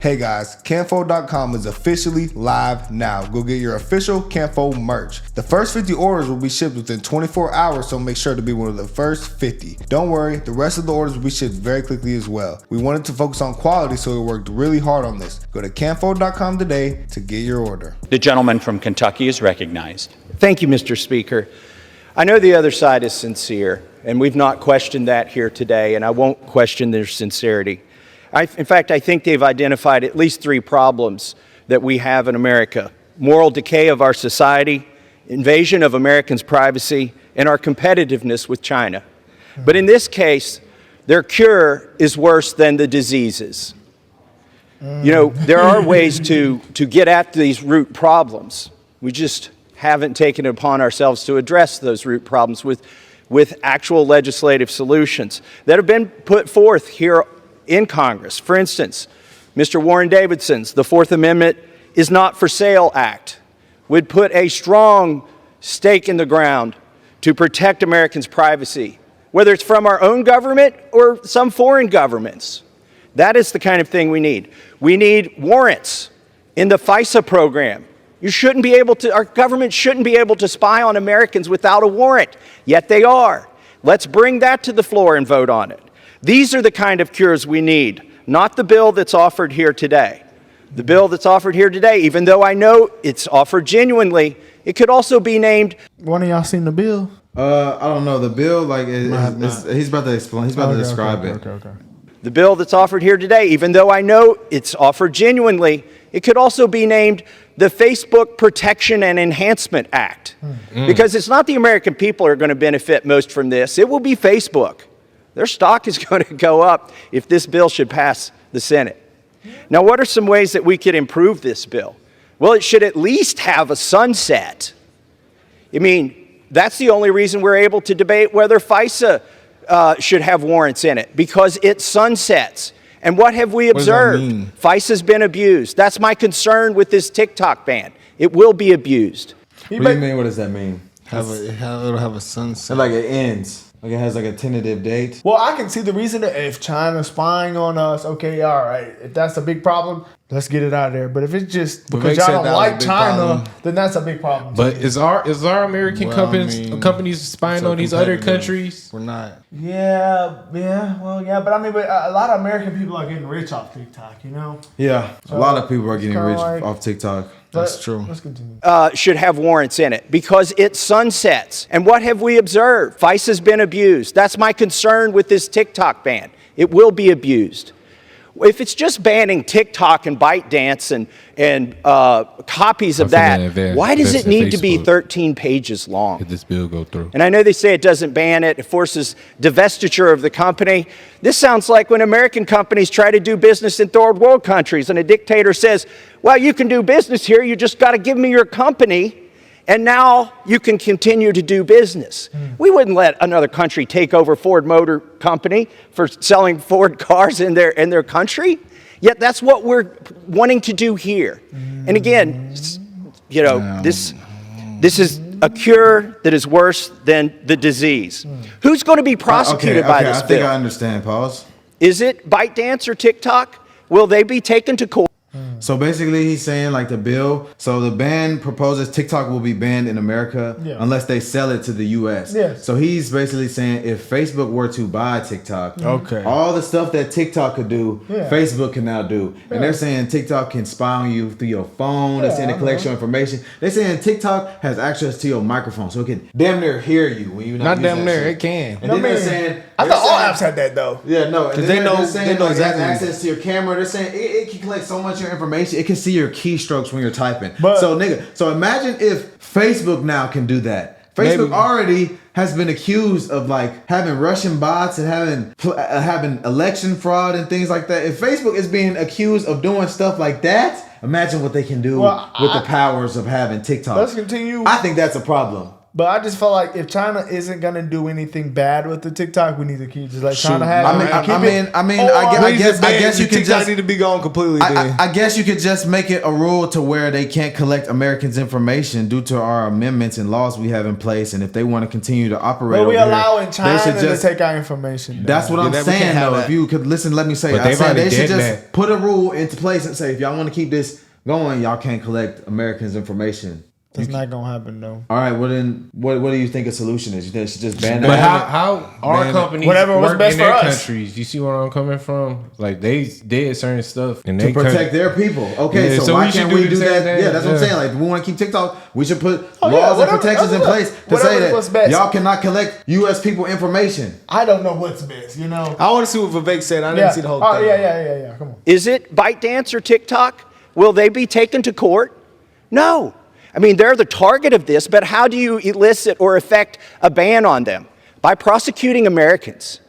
Hey guys, Canfo.com is officially live now. Go get your official Canfo merch. The first 50 orders will be shipped within 24 hours, so make sure to be one of the first 50. Don't worry, the rest of the orders will be shipped very quickly as well. We wanted to focus on quality, so we worked really hard on this. Go to Canfo.com today to get your order. The gentleman from Kentucky is recognized. Thank you, Mr. Speaker. I know the other side is sincere, and we've not questioned that here today, and I won't question their sincerity. In fact, I think they've identified at least 3 problems that we have in America: moral decay of our society, invasion of Americans' privacy, and our competitiveness with China. But in this case, their cure is worse than the diseases. You know, there are ways to get at these root problems. We just haven't taken it upon ourselves to address those root problems with actual legislative solutions that have been put forth here in Congress. For instance, Mr. Warren Davidson's The Fourth Amendment is Not for Sale Act would put a strong stake in the ground to protect Americans' privacy, whether it's from our own government or some foreign governments. That is the kind of thing we need. We need warrants in the FISA program. Our government shouldn't be able to spy on Americans without a warrant, yet they are. Let's bring that to the floor and vote on it. These are the kind of cures we need, not the bill that's offered here today. The bill that's offered here today, even though I know it's offered genuinely, it could also be named. One of y'all seen the bill? I don't know. The bill, he's about to explain. He's about to describe it. Okay. The bill that's offered here today, even though I know it's offered genuinely, it could also be named the Facebook Protection and Enhancement Act. Because it's not the American people who are going to benefit most from this. It will be Facebook. Their stock is going to go up if this bill should pass the Senate. Now, what are some ways that we could improve this bill? Well, it should at least have a sunset. I mean, that's the only reason we're able to debate whether FISA should have warrants in it, because it sunsets. And what have we observed? FISA's been abused. That's my concern with this TikTok ban. It will be abused. What do you mean? What does that mean? It'll have a sunset. Like it ends. Like it has like a tentative date. Well, I can see the reason that if China's spying on us, okay, all right. If that's a big problem, let's get it out of there. But if it's just because y'all don't like China, then that's a big problem. But is our American companies spying on these other countries? We're not. Yeah. But I mean, a lot of American people are getting rich off TikTok, you know? Yeah, so a lot of people are getting rich off TikTok. That's true. Let's continue. Should have warrants in it because it sunsets. And what have we observed? FISA's been abused. That's my concern with this TikTok ban. It will be abused. If it's just banning TikTok and ByteDance and copies of that, why does it need to be 13 pages long? If this bill go through. And I know they say it doesn't ban it. It forces divestiture of the company. This sounds like when American companies try to do business in third world countries and a dictator says, well, you can do business here. You just got to give me your company. And now you can continue to do business. We wouldn't let another country take over Ford Motor Company for selling Ford cars in their country. Yet that's what we're wanting to do here. And again, you know, this is a cure that is worse than the disease. Who's going to be prosecuted by this bill? I think I understand. Pause. Is it ByteDance or TikTok? Will they be taken to court? So basically he's saying like the bill, so the ban proposes TikTok will be banned in America unless they sell it to the US. Yes. So he's basically saying if Facebook were to buy TikTok, all the stuff that TikTok could do, Facebook can now do. And they're saying TikTok can spy on you through your phone. They're saying it collects your information. They're saying TikTok has access to your microphone, so it can damn near hear you when you're not damn near, it can. And then they're saying, I thought all apps had that though. Yeah, no, because they know exactly. It has access to your camera. They're saying it can collect so much of your information. It can see your keystrokes when you're typing. So imagine if Facebook now can do that. Facebook already has been accused of like having Russian bots and having election fraud and things like that. If Facebook is being accused of doing stuff like that, imagine what they can do with the powers of having TikTok. Let's continue. I think that's a problem. But I just felt like if China isn't gonna do anything bad with the TikTok, we need to keep just like China has. I guess you can just need to be gone completely. I guess you could just make it a rule to where they can't collect Americans' information due to our amendments and laws we have in place, and if they want to continue to operate, but we allowing here, China to take our information. That's what I'm saying, though. If you could listen, let me say, I said they should just put a rule into place and say, if y'all want to keep this going, y'all can't collect Americans' information. That's not gonna happen, though. All right, well then, what do you think a solution is? You think it should just ban that? But how our companies whatever work in their countries? You see where I'm coming from? Like they did certain stuff and to protect their people. Okay, so why can't we do that? Yeah, that's what I'm saying. Like, if we want to keep TikTok, we should put laws and protections in place to say that y'all cannot collect U.S. people information. I don't know what's best. You know, I want to see what Vivek said. I didn't see the whole thing. Oh yeah. Come on. Is it ByteDance or TikTok? Will they be taken to court? No. I mean, they're the target of this, but how do you elicit or effect a ban on them? By prosecuting Americans.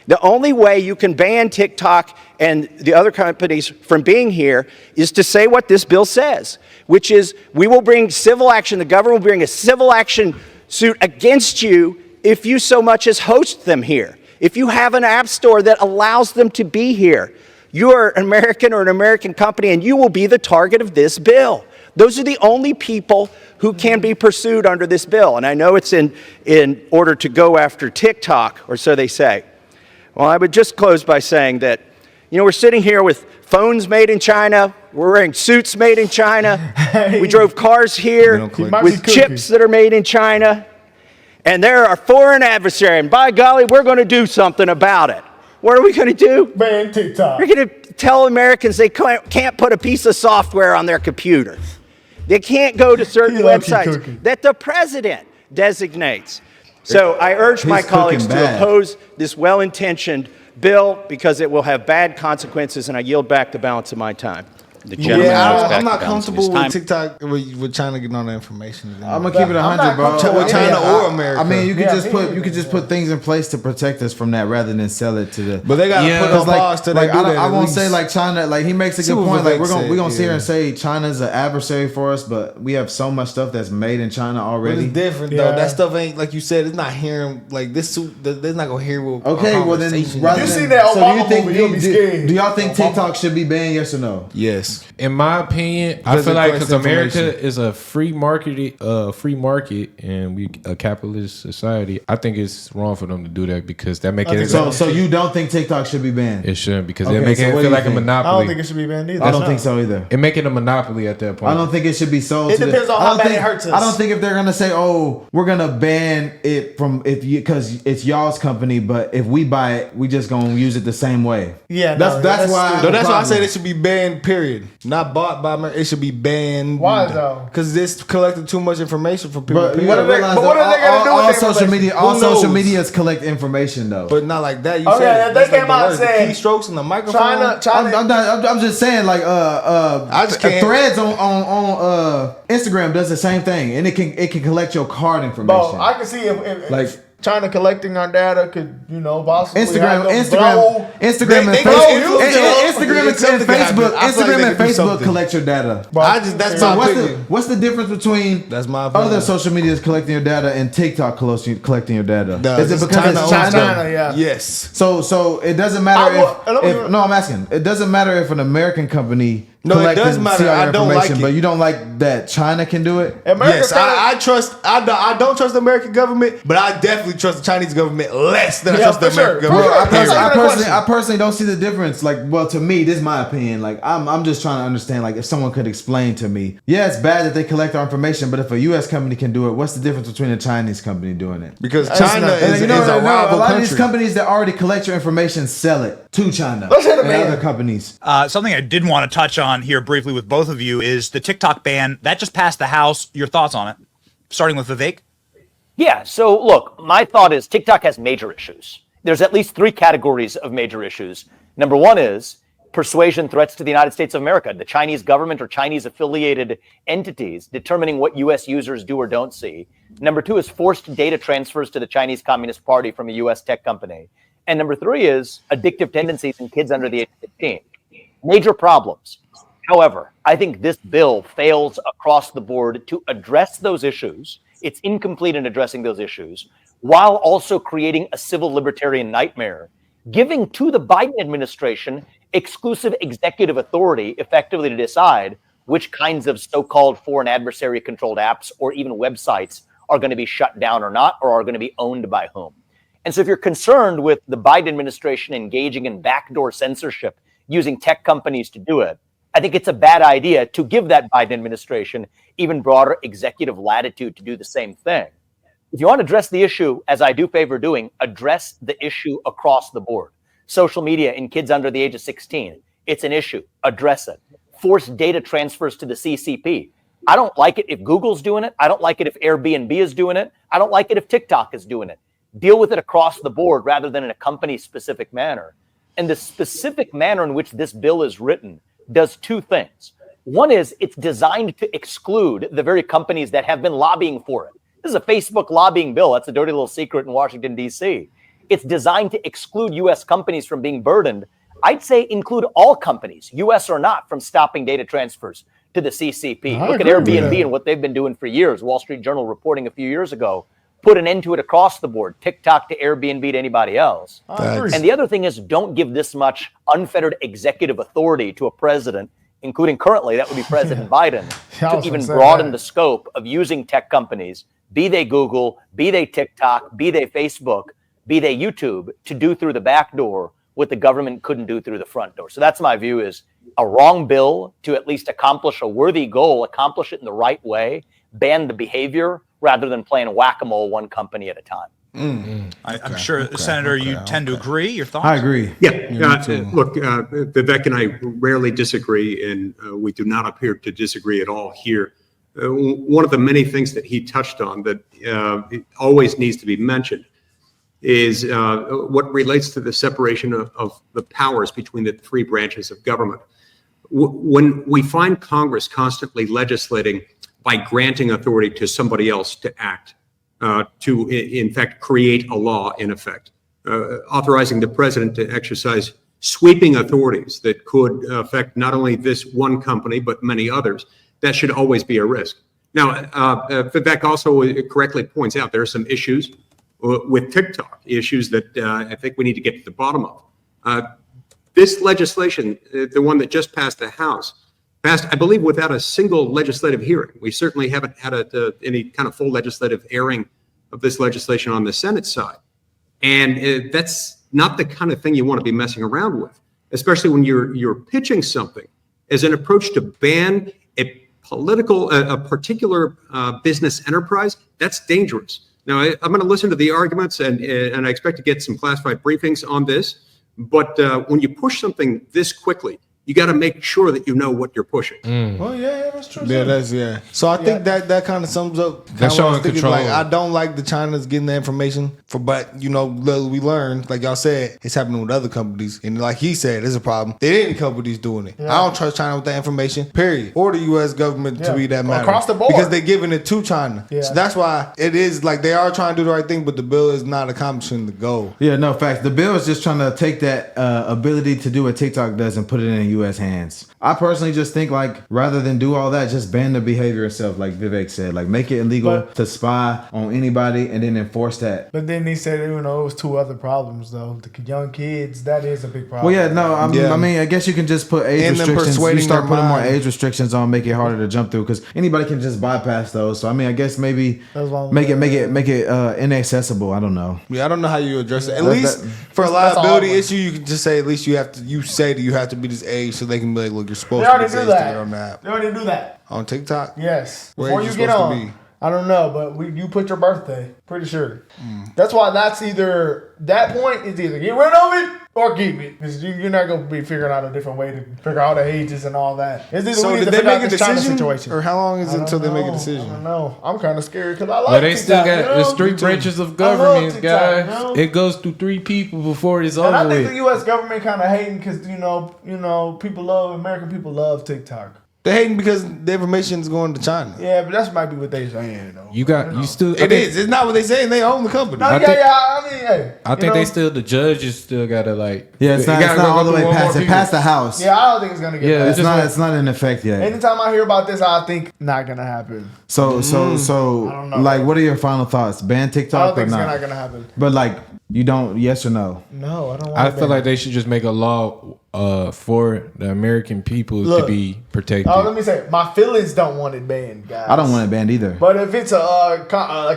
The only way you can ban TikTok and the other companies from being here is to say what this bill says, which is we will bring civil action, the government will bring a civil action suit against you if you so much as host them here. If you have an app store that allows them to be here, you are an American or an American company and you will be the target of this bill. Those are the only people who can be pursued under this bill. And I know it's in order to go after TikTok, or so they say. Well, I would just close by saying that, we're sitting here with phones made in China. We're wearing suits made in China. We drove cars here with chips that are made in China. And they're our foreign adversary. And by golly, we're going to do something about it. What are we going to do? Ban TikTok. We're going to tell Americans they can't put a piece of software on their computer. They can't go to certain websites that the president designates. So I urge my colleagues to oppose this well-intentioned bill because it will have bad consequences, and I yield back the balance of my time. The gentleman I'm not comfortable with TikTok with China getting all the information. I'm gonna keep it 100, bro. With China or America. I mean, you could just put things in place to protect us from that rather than sell it to the. But they gotta put on pause to like I won't say like China. Like he makes a good point. Like we're gonna sit here and say China's an adversary for us, but we have so much stuff that's made in China already. But it's different though. That stuff ain't like you said. It's not hearing like this. They're not gonna hear what. Okay, well then, you see that Obama movie, you'll be scared. Do y'all think TikTok should be banned? Yes or no? Yes. In my opinion, I feel like because America is a free market, and we a capitalist society, I think it's wrong for them to do that because that make it. So you don't think TikTok should be banned? It shouldn't because it make it feel like a monopoly. I don't think it should be banned either. I don't think so either. It make it a monopoly at that point. I don't think it should be sold. It depends on how bad it hurts us. I don't think if they're gonna say, "Oh, we're gonna ban it from because it's y'all's company," but if we buy it, we just gonna use it the same way. Yeah, that's why. No, that's why I said it should be banned. Period. Not bought by America. It should be banned. Why though? Because this collected too much information from people. But you gotta realize what are they gonna do with social media? All social medias collect information though. But not like that. You said they came out saying keystrokes in the microphone. China. I'm just saying like I just can't. Threads on Instagram does the same thing, and it can collect your card information. Bro, I can see if like China collecting our data could, possibly Instagram and Facebook collect your data. What's the difference between other social medias collecting your data and TikTok collecting your data? Is it because it's China? Yeah. Yes. So it doesn't matter I'm asking. It doesn't matter if an American company. No, it does matter. I don't like it, but you don't like that China can do it. Yes, I trust. I don't trust the American government, but I definitely trust the Chinese government less than I trust the American government. Well, I personally don't see the difference. Like, well, to me, this is my opinion. Like, I'm just trying to understand. Like, if someone could explain to me, yeah, it's bad that they collect our information, but if a U.S. company can do it, what's the difference between a Chinese company doing it? Because China is a rival country. A lot of these companies that already collect your information sell it to China and other companies. Something I did want to touch on here briefly with both of you is the TikTok ban that just passed the House. Your thoughts on it, starting with Vivek? Yeah, so look, my thought is TikTok has major issues. There's at least 3 categories of major issues. Number 1 is persuasion threats to the United States of America, the Chinese government or Chinese affiliated entities determining what U.S. users do or don't see. Number 2 is forced data transfers to the Chinese Communist Party from a U.S. tech company. And number 3 is addictive tendencies in kids under the age of 15. Major problems. However, I think this bill fails across the board to address those issues It's incomplete in addressing those issues, while also creating a civil libertarian nightmare, giving to the Biden administration exclusive executive authority effectively to decide which kinds of so-called foreign adversary-controlled apps or even websites are going to be shut down or not, or are going to be owned by whom. And so if you're concerned with the Biden administration engaging in backdoor censorship using tech companies to do it, I think it's a bad idea to give that Biden administration even broader executive latitude to do the same thing. If you want to address the issue, as I do favor doing, address the issue across the board. Social media in kids under the age of 16, it's an issue. Address it. Force data transfers to the CCP. I don't like it if Google's doing it. I don't like it if Airbnb is doing it. I don't like it if TikTok is doing it. Deal with it across the board rather than in a company-specific manner. And the specific manner in which this bill is written does two things. One is it's designed to exclude the very companies that have been lobbying for it. This is a Facebook lobbying bill. That's a dirty little secret in Washington, D.C. It's designed to exclude U.S. companies from being burdened. I'd say include all companies, U.S. or not, from stopping data transfers to the CCP. Look at Airbnb and what they've been doing for years. Wall Street Journal reporting a few years ago, put an end to it across the board, TikTok to Airbnb to anybody else. And the other thing is, don't give this much unfettered executive authority to a president, including currently, that would be President Biden, to even broaden the scope of using tech companies, be they Google, be they TikTok, be they Facebook, be they YouTube, to do through the back door what the government couldn't do through the front door. So that's my view, is a wrong bill to at least accomplish a worthy goal, accomplish it in the right way, ban the behavior, rather than playing whack-a-mole one company at a time. I'm sure, Senator, you tend to agree. Your thoughts? I agree. Yeah. Look, Vivek and I rarely disagree, and we do not appear to disagree at all here. One of the many things that he touched on that always needs to be mentioned is what relates to the separation of the powers between the three branches of government. When we find Congress constantly legislating by granting authority to somebody else to act, to in fact create a law, in effect, authorizing the president to exercise sweeping authorities that could affect not only this one company, but many others, that should always be a risk. Now, Vivek also correctly points out there are some issues with TikTok, issues that I think we need to get to the bottom of. This legislation, the one that just passed the House, passed, I believe, without a single legislative hearing. We certainly haven't had any kind of full legislative airing of this legislation on the Senate side. And that's not the kind of thing you want to be messing around with, especially when you're pitching something as an approach to ban a particular business enterprise. That's dangerous. Now, I'm going to listen to the arguments, and I expect to get some classified briefings on this. But when you push something this quickly, you got to make sure that you know what you're pushing. Oh yeah, that's true. Yeah, So I think that kind of sums up. That's showing control. Like, I don't like the China's getting the information but little we learned, like y'all said, it's happening with other companies, and like he said, it's a problem. There ain't companies doing it. I don't trust China with that information. Period. Or the U.S. government to be that matter across the board, because they're giving it to China. So that's why it is like they are trying to do the right thing, but the bill is not accomplishing the goal. Yeah, no facts. The bill is just trying to take that ability to do what TikTok does and put it in U.S. hands. I personally just think, like, rather than do all that, just ban the behavior itself, like Vivek said. Like, make it illegal to spy on anybody and then enforce that. But then he said, it was two other problems, though. The young kids, that is a big problem. Well, yeah, no, I mean, I guess you can just put age restrictions. You start putting more age restrictions on, make it harder to jump through, because anybody can just bypass those. So, I mean, I guess maybe make it inaccessible. I don't know. Yeah, I don't know how you address it. At least for a liability issue, you can just say at least you have to be this age, so they can be like, look, you're supposed to be this age to get on that. They already do that. On TikTok? Yes. Before you get on. I don't know, but you put your birthday, pretty sure. That's why that point is either get rid of it or keep it. Because you're not going to be figuring out a different way to figure out the ages and all that. So did they make a decision? Or how long is it until they make a decision? I don't know. I'm kind of scared because I like they TikTok, still got the three branches of government, guys. It goes through three people before it's over with. And I think the U.S. government kind of hating because, American people love TikTok. They're hating because the information is going to China. Yeah, but that might be what they saying though. You still. It is. It's not what they saying. They own the company. No, I mean, hey. I think they still. The judges still gotta Yeah, it's not all the way past the house. Yeah, I don't think it's gonna get. Yeah, it's not in effect yet. Anytime I hear about this, I think not gonna happen. So I don't know. like, what are your final thoughts? Ban TikTok I don't think or it's not? not gonna happen. But like, you don't. Yes or no? No, I don't. I feel like they should just make a law for the American people to be protected. Oh, let me say, my feelings don't want it banned, guys. I don't want it banned either. But if it's like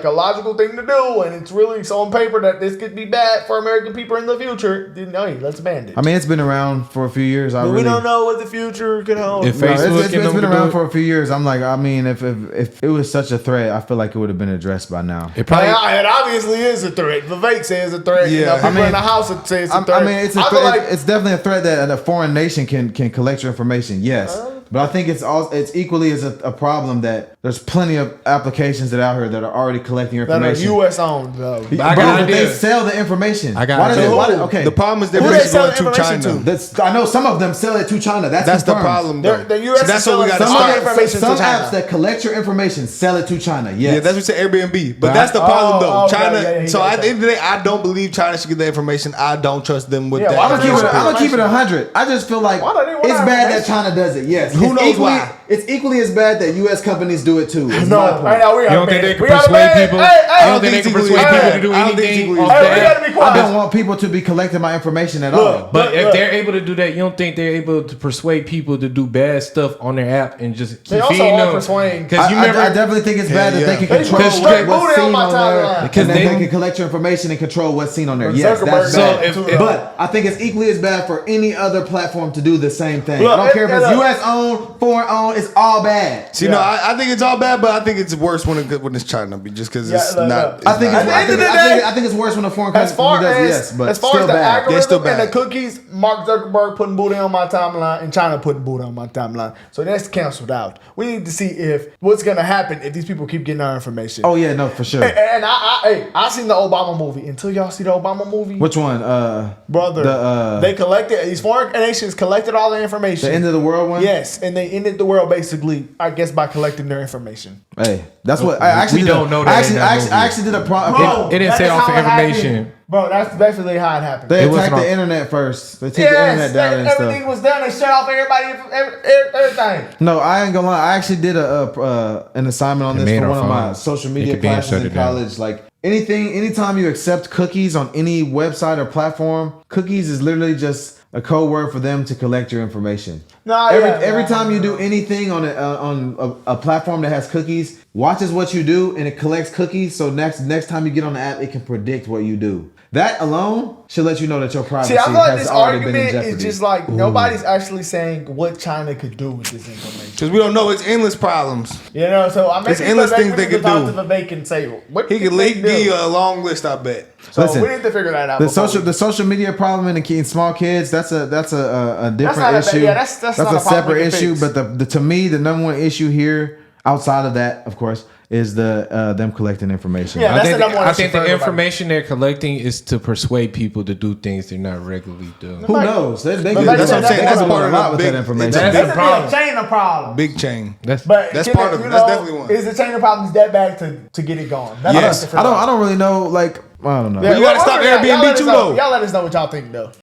a logical thing to do, and it's really so on paper that this could be bad for American people in the future, then hey, let's ban it. I mean, it's been around for a few years. We don't know what the future could hold. If Facebook it's been around for a few years. I'm like, I mean, if it was such a threat, I feel like it would have been addressed by now. It probably. It obviously is a threat. Vivek says it's a threat. Yeah. You know, people in the house would say it's a threat. I mean, it's a threat. It's definitely a threat that a foreign nation can collect your information. Yes. But I think it's equally as a problem that there's plenty of applications that out here that are already collecting your information. That are U.S. owned though. But they sell the information. I got okay. The problem is they're selling going to China. I know some of them sell it to China. That's the problem. Though. The U.S. that's what we got to start. Some apps that collect your information sell it to China. Yes. Yeah, that's what we say Airbnb. But that's the problem though. China. Yeah, so at the end of the day, I don't believe China should get the information. I don't trust them with that. I'm gonna keep it 100. I just feel like it's bad that China does it. Yes. Who knows why? It's equally as bad that U.S. companies do it too. No, right now we You don't think they can persuade people? I don't think they can persuade people to do anything off that. I don't want people to be collecting my information at all. But if they're able to do that, you don't think they're able to persuade people to do bad stuff on their app and just keep feeding them? Because I definitely think it's bad that they can control what's seen on there, because they can collect your information and control what's seen on there. Yes, that's bad. But I think it's equally as bad for any other platform to do the same thing. I don't care if it's U.S. owned, foreign owned. It's all bad. See, no, I think it's all bad, but I think it's worse when it's China, just because it's not. I think it's worse when a foreign country does. Yes, but as far as the algorithm and the cookies, Mark Zuckerberg putting booty on my timeline and China putting booty on my timeline, so that's canceled out. We need to see if what's gonna happen if these people keep getting our information. Oh yeah, no, for sure. And I seen the Obama movie. Until y'all see the Obama movie, which one, brother? They collected, these foreign nations collected all the information. The end of the world one. Yes, and they ended the world basically, I guess, by collecting their information. Hey, that's what I actually don't know. That I actually did a problem. It didn't say off information. Bro, that's basically how it happened. They attacked the internet first. They took the internet down and stuff. Everything was done. They shut off everything. No, I ain't gonna lie. I actually did an assignment on this for one of my social media classes in college. Like anytime you accept cookies on any website or platform, cookies is literally just a code word for them to collect your information. Every time you do anything on a platform that has cookies, watches what you do and it collects cookies. So next time you get on the app, it can predict what you do. That alone should let you know that your privacy I feel like has this already been in argument jeopardy. is just like nobody's actually saying what China could do with this information. Because we don't know. It's endless problems. You know, so I mean, there's endless things they could do. They can say what he could give you a long list. I bet. So listen, we need to figure that out. The social media problem in small kids, that's a different issue. That's not a separate issue. But to me, the number one issue here, outside of that, of course, is them collecting information. Yeah, I think the information they're collecting is to persuade people to do things they're not regularly doing. Who knows? That's what I'm saying. That's part of a lot with that information. That's the problem. Chain of problems. Big chain. That's part of it. That's definitely one. Is the chain of problems that bad to get it going? Yes. I don't really know. Like, I don't know. Yeah, you gotta stop Airbnb too, though. Y'all let us know what y'all think, though.